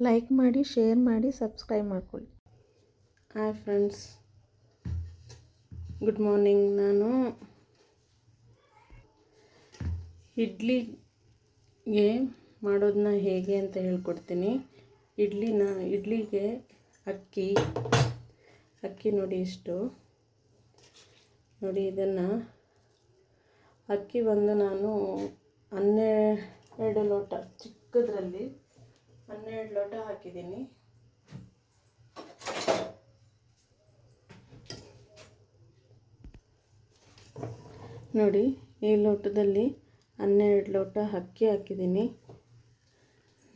Like ಮಾಡಿ, share ಮಾಡಿ, subscribe ಮಾಡ್ಕೊಳ್ಳಿ. Hi friends, good morning. ನಾನು ಇಡ್ಲಿಗೆ ಮಾಡೋದನ್ನ ಹೇಗೆ ಅಂತ ಹೇಳ್ಕೊಡ್ತೀನಿ. ಇಡ್ಲಿಗೆ ಅಕ್ಕಿ ನೋಡಿ ಇಷ್ಟು ನೋಡಿ. ಇದನ್ನು ಅಕ್ಕಿ ಬಂದು ನಾನು 12 ಲೋಟ, ಚಿಕ್ಕದ್ರಲ್ಲಿ 12 ಲೋಟ ಹಾಕಿದ್ದೀನಿ. ನೋಡಿ, ಈ ಲೋಟದಲ್ಲಿ 12 ಲೋಟ ಅಕ್ಕಿ ಹಾಕಿದ್ದೀನಿ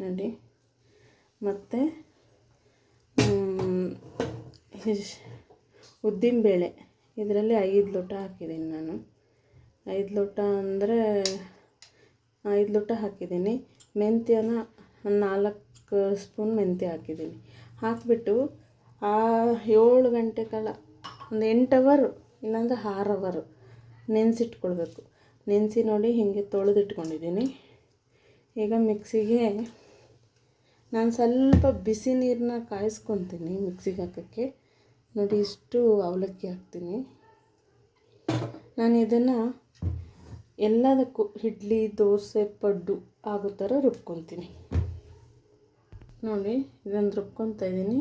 ನೋಡಿ. ಮತ್ತು ಉದ್ದಿನಬೇಳೆ ಇದರಲ್ಲಿ 5 ಲೋಟ ಹಾಕಿದ್ದೀನಿ ನಾನು. 5 ಲೋಟ ಅಂದರೆ 5 ಲೋಟ ಹಾಕಿದ್ದೀನಿ. ಮೆಂತ್ಯನ 4 ಸ್ಪೂನ್ ಮೆಂತ್ಯ ಹಾಕಿದ್ದೀನಿ. ಹಾಕಿಬಿಟ್ಟು 7 ಗಂಟೆ ಕಾಲ, ಒಂದು 8 ಅವರ್ ಇಲ್ಲಾಂದರೆ 6 ಅವರ್ ನೆನೆಸಿಟ್ಕೊಳ್ಬೇಕು. ನೆನೆಸಿ ನೋಡಿ, ಹೀಗೆ ತೊಳೆದಿಟ್ಕೊಂಡಿದ್ದೀನಿ. ಈಗ ಮಿಕ್ಸಿಗೆ ನಾನು ಸ್ವಲ್ಪ ಬಿಸಿ ನೀರನ್ನ ಕಾಯಿಸ್ಕೊತೀನಿ ಮಿಕ್ಸಿಗೆ ಹಾಕೋಕ್ಕೆ. ನೋಡಿ, ಇಷ್ಟು ಅವಲಕ್ಕಿ ಹಾಕ್ತೀನಿ ನಾನು. ಇದನ್ನು ಎಲ್ಲದಕ್ಕೂ ಇಡ್ಲಿ, ದೋಸೆ, ಪಡ್ಡು ಆಗೋ ಥರ ರುಬ್ಕೊತೀನಿ ನೋಡಿ. ಇದನ್ನು ರುಬ್ಕೊತಾ ಇದ್ದೀನಿ.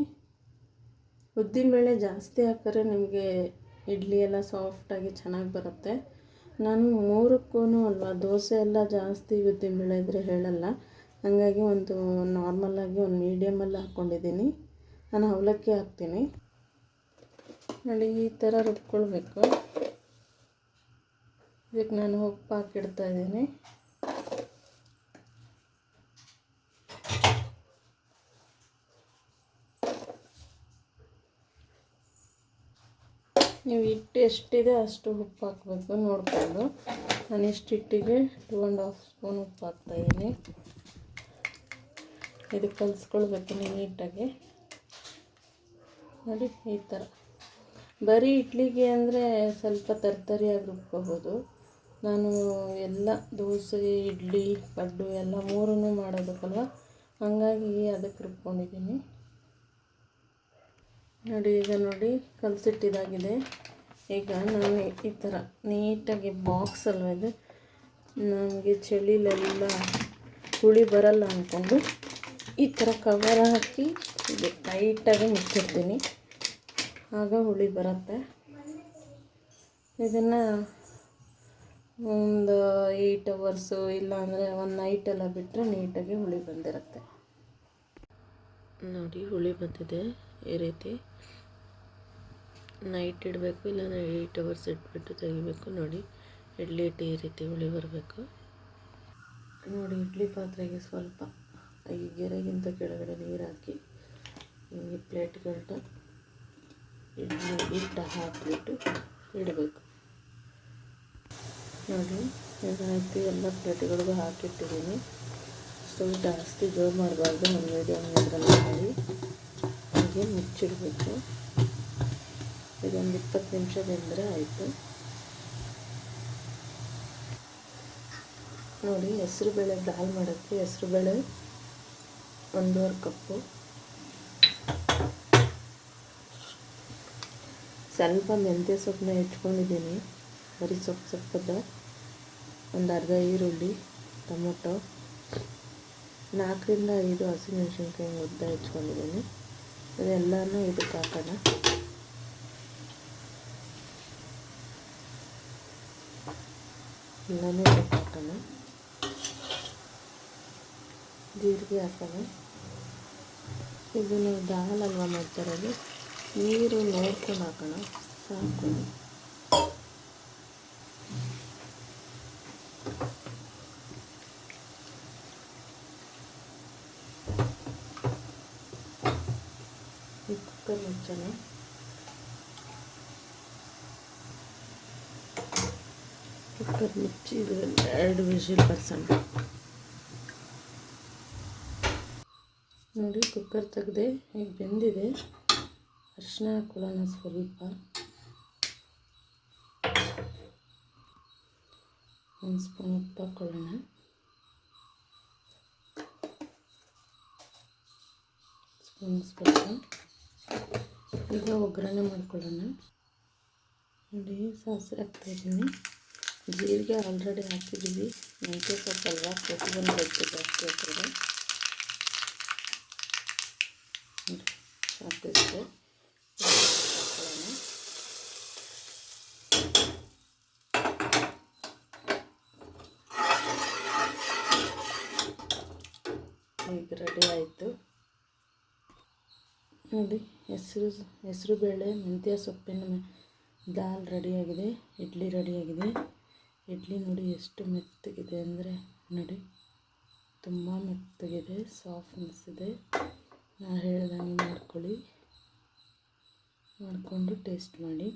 ಉದ್ದಿನಬೇಳೆ ಜಾಸ್ತಿ ಹಾಕಿದ್ರೆ ನಿಮಗೆ ಇಡ್ಲಿ ಎಲ್ಲ ಸಾಫ್ಟಾಗಿ ಚೆನ್ನಾಗಿ ಬರುತ್ತೆ. ನಾನು 3ಕ್ಕೂ ಅಲ್ವಾ, ದೋಸೆ ಎಲ್ಲ ಜಾಸ್ತಿ ಉದ್ದಿನಬೇಳೆ ಇದ್ದರೆ ಹೇಳಲ್ಲ. ಹಾಗಾಗಿ ಒಂದು ನಾರ್ಮಲಾಗಿ ಒಂದು ಮೀಡಿಯಮಲ್ಲಿ ಹಾಕ್ಕೊಂಡಿದ್ದೀನಿ. ನಾನು ಅವಲಕ್ಕಿ ಹಾಕ್ತೀನಿ ನೋಡಿ. ಈ ಥರ ರುಬ್ಕೊಳ್ಬೇಕು. ಇದಕ್ಕೆ ನಾನು ಉಪ್ಪು ಹಾಕಿಡ್ತಾ ಇದ್ದೀನಿ. ನೀವು ಹಿಟ್ಟು ಎಷ್ಟಿದೆ ಅಷ್ಟು ಉಪ್ಪು ಹಾಕಬೇಕು ನೋಡಿಕೊಂಡು. ನಾನು ಇಷ್ಟು ಹಿಟ್ಟಿಗೆ 2.5 ಸ್ಪೂನ್ ಉಪ್ಪು ಹಾಕ್ತಾಯಿದ್ದೀನಿ. ಇದು ಕಲಿಸ್ಕೊಳ್ಬೇಕು ನೀಟಾಗಿ ನೋಡಿ. ಈ ಥರ ಬರೀ ಇಡ್ಲಿಗೆ ಅಂದರೆ ಸ್ವಲ್ಪ ತರಿಯಾಗಿ ರುಬ್ಕೋಬೋದು. ನಾನು ಎಲ್ಲ ದೋಸೆ, ಇಡ್ಲಿ, ಪಡ್ಡು ಎಲ್ಲ 3 ಮಾಡೋದಕ್ಕಲ್ವ, ಹಾಗಾಗಿ ಅದಕ್ಕೆ ರುಬ್ಕೊಂಡಿದ್ದೀನಿ ನೋಡಿ. ಈಗ ನೋಡಿ, ಕಲಸಿಟ್ಟಿದ್ದಾಗಿದೆ. ಈಗ ನಾನು ಈ ಥರ ನೀಟಾಗಿ ಬಾಕ್ಸ್ ಅಲ್ವ ಇದು, ನನಗೆ ಚಳಿಲೆಲ್ಲ ಹುಳಿ ಬರಲ್ಲ ಅಂದ್ಕೊಂಡು ಈ ಥರ ಕವರ್ ಹಾಕಿ ಇದು ಟೈಟಾಗಿ ಮುಚ್ಚಿಡ್ತೀನಿ. ಆಗ ಹುಳಿ ಬರುತ್ತೆ. ಇದನ್ನು ಒಂದು 8 ಅವರ್ಸು ಇಲ್ಲಾಂದರೆ ಒಂದು ನೈಟೆಲ್ಲ ಬಿಟ್ಟರೆ ನೀಟಾಗಿ ಹುಳಿ ಬಂದಿರುತ್ತೆ ನೋಡಿ. ಹುಳಿ ಬಂದಿದೆ. ಈ ರೀತಿ ನೈಟ್ ಇಡಬೇಕು, ಇಲ್ಲಾಂದರೆ 8 ಅವರ್ಸ್ ಇಟ್ಬಿಟ್ಟು ತೆಗಿಬೇಕು ನೋಡಿ. ಇಡ್ಲಿ ಹಿಟ್ಟು ಈ ರೀತಿ ಹುಳಿ ಬರಬೇಕು ನೋಡಿ. ಇಡ್ಲಿ ಪಾತ್ರೆಗೆ ಸ್ವಲ್ಪ ಈ ಗೆರೆಗಿಂತ ಕೆಳಗಡೆ ನೀರು ಹಾಕಿ ಈ ಪ್ಲೇಟ್ಗಳನ್ನ ಇಡ್ಲಿ ಹಿಟ್ಟು ಹಾಕಿಬಿಟ್ಟು ಇಡಬೇಕು ನೋಡಿ. ಇದಾಯಿತು. ಎಲ್ಲ ಪ್ಲೇಟ್ಗಳಿಗೂ ಹಾಕಿಟ್ಟಿದ್ದೀನಿ. ಸ್ಟವ್ ಜಾಸ್ತಿ ಜೋರು ಮಾಡಬಾರ್ದು, ಒಂದು ಮೀಡಿಯಮ್ ಇದರಲ್ಲಿ ಮಾಡಿ ಹಾಗೆ ಮುಚ್ಚಿಡಬೇಕು. ಇದೊಂದು 20 ನಿಮಿಷ ಬೆಂದರೆ ಆಯಿತು ನೋಡಿ. ಹೆಸರುಬೇಳೆ ದಾಲ್ ಮಾಡೋಕ್ಕೆ ಹೆಸರುಬೇಳೆ 1.5 ಕಪ್ಪು, ಸ್ವಲ್ಪ ಮೆಂತ್ಯ ಸೊಪ್ಪನ್ನ ಹೆಚ್ಕೊಂಡಿದ್ದೀನಿ, ಬರೀ ಸೊಪ್ಪದ, ಒಂದು ಅರ್ಧ ಈರುಳ್ಳಿ, ಟೊಮೊಟೊ, 4 ರಿಂದ 5 ಹಸಿಮೆಣಸಿನ್ಕಾಯಿ ಉದ್ದ ಹೆಚ್ಕೊಂಡಿದ್ದೀನಿ. ಇದೆಲ್ಲನೂ ಇದಕ್ಕೆ ಹಾಕೋಣ. ಎಲ್ಲನೂ ಇದಕ್ಕೆ ಹಾಕೋಣ. ಜೀರಿಗೆ ಹಾಕೋಣ. ಇದನ್ನು ದಾಲ್ ಅಲ್ವಾ ಮಾಡ್ತಾರದು, ನೀರು ನೋಡ್ಕೊಂಡು ಹಾಕೋಣ ಸಾಕು. ಈ ಕುಕ್ಕರ್ ಮುಚ್ಚೋಣ. ಕುಕ್ಕರ್ ಮುಚ್ಚಿ ಇದರಲ್ಲಿ 2 ವಿಷಲ್ ಬರ್ಸೋಣ ನೋಡಿ. ಕುಕ್ಕರ್ ತೆಗೆದೆ, ಈಗ ಬೆಂದಿದೆ. ಅರಿಶಿನ ಹಾಕೊಳ್ಳೋಣ ಸ್ವಲ್ಪ, 1 ಸ್ಪೂನ್ ಉಪ್ಪು ಹಾಕ್ಕೊಳ್ಳೋಣ. ಹೊಂದಿಸ್ಬೇಕು. ಈಗ ಒಗ್ಗರಣೆ ಮಾಡ್ಕೊಳ್ಳೋಣ. ನೋಡಿ, ಸಾಸಿವೆ ಹಾಕ್ತಾಯಿದ್ದೀನಿ. ಜೀರಿಗೆ ಆಲ್ರೆಡಿ ಹಾಕಿದ್ದೀವಿ. ಮೆಂತ್ಯ ಸೊಪ್ಪು ಅಲ್ವಾ, ಕೊತ್ತಂಬರಿ ಜಾಸ್ತಿ ಹಾಕಿದ್ರೆ ನೋಡಿ ಸಾಕಿಷ್ಟು ಹಾಕೊಳ್ಳೋಣ. ಈಗ ರೆಡಿ ಆಯಿತು ನೋಡಿ. ಹೆಸರು ಬೇಳೆ ಮೆಂತ್ಯ ಸೊಪ್ಪಿನ ದಾಲ್ ರೆಡಿಯಾಗಿದೆ. ಇಡ್ಲಿ ರೆಡಿಯಾಗಿದೆ. ಇಡ್ಲಿ ನೋಡಿ ಎಷ್ಟು ಮೆತ್ತಗಿದೆ ಅಂದರೆ ನೋಡಿ, ತುಂಬ ಮೆತ್ತಗಿದೆ, ಸಾಫ್ಟ್ನೆಸ್ ಇದೆ. ನಾನು ಹೇಳ್ದಂಗೆ ಮಾಡ್ಕೊಳ್ಳಿ, ಮಾಡಿಕೊಂಡು ಟೇಸ್ಟ್ ಮಾಡಿ.